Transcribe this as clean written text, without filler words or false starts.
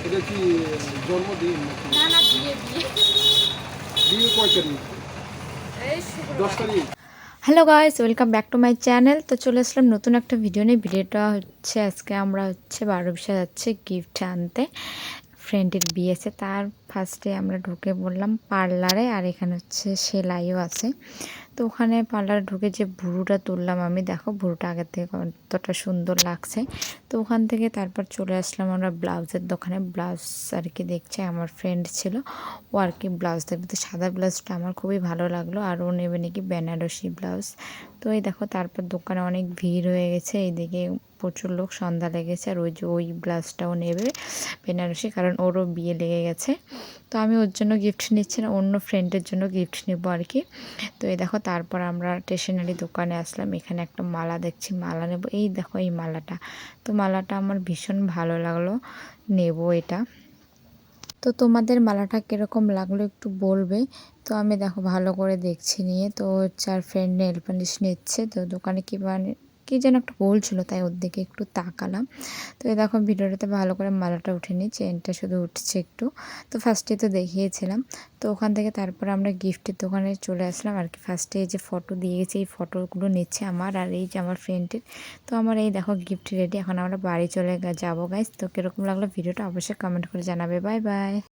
এটা কি জন্মদিন নাকি? না না, বিয়ে বিয়ে বিয়ে কয় তারিখ? এই 10 শুক্রবার। তারিখ? Hello guys, welcome back to my channel. তো চলে আসলাম নতুন একটা ভিডিও নিয়ে। ভিডিওটা হচ্ছে আজকে আমরা হচ্ছে 12 যাচ্ছে গিফট আনতে, ফ্রেন্ডের বিয়েছে। তার ফার্স্টে আমরা ঢুকে বললাম পার্লারে, আর এখানে হচ্ছে সেলাইও আছে। তো ওখানে পার্লারে ঢুকে যে ভুরুটা তুললাম আমি, দেখো ভুরুটা আগের থেকে কতটা সুন্দর লাগছে। তো ওখান থেকে তারপর চলে আসলাম আমরা ব্লাউজের দোকানে। ব্লাউজ আর কি দেখছে, আমার ফ্রেন্ড ছিল, ও আর কি ব্লাউজ দেখবে। তো সাদা ব্লাউজটা আমার খুবই ভালো লাগলো, আর ও নেবে নাকি বেনারসি ব্লাউজ। তো এই দেখো তারপর দোকানে অনেক ভিড় হয়ে গেছে, এইদিকে প্রচুর লোক, সন্ধ্যা লেগেছে। আর ওই যে ওই ব্লাউজটাও নেবে বেনারসি, কারণ ওরও বিয়ে লেগে গেছে। তো আমি ওর জন্য গিফট নিচ্ছি না, অন্য ফ্রেন্ডের জন্য গিফট নেবো আর কি। তো এই দেখো তারপর আমরা স্টেশনারি দোকানে আসলাম। এখানে একটা মালা দেখছি, মালা নেব। এই দেখো এই মালাটা, তো মালাটা আমার ভীষণ ভালো লাগলো, নেব এটা। তো তোমাদের মালাটা কীরকম লাগলো একটু বলবে। তো আমি দেখো ভালো করে দেখছি নিয়ে, তো হচ্ছে আর ফ্রেন্ড নেল পালিশ নিচ্ছে। তো দোকানে কী যেন একটা বলছিল, তাই ওর দিকে একটু তাকালাম। তো এই দেখো ভিডিওটাতে ভালো করে মালাটা উঠেনি, চেনটা শুধু উঠছে একটু। তো ফার্স্টে তো দেখিয়েছিলাম। তো ওখান থেকে তারপর আমরা গিফটের দোকানে চলে আসলাম আর কি। ফার্স্টে এই যে ফটো দিয়ে গেছে, এই ফটোগুলো নিচ্ছে আমার, আর এই যে আমার ফ্রেন্ডের। তো আমার এই দেখো গিফট রেডি, এখন আমরা বাড়ি চলে যাবো গাইস। তো কীরকম লাগলো ভিডিওটা অবশ্যই কমেন্ট করে জানাবে। Bye bye.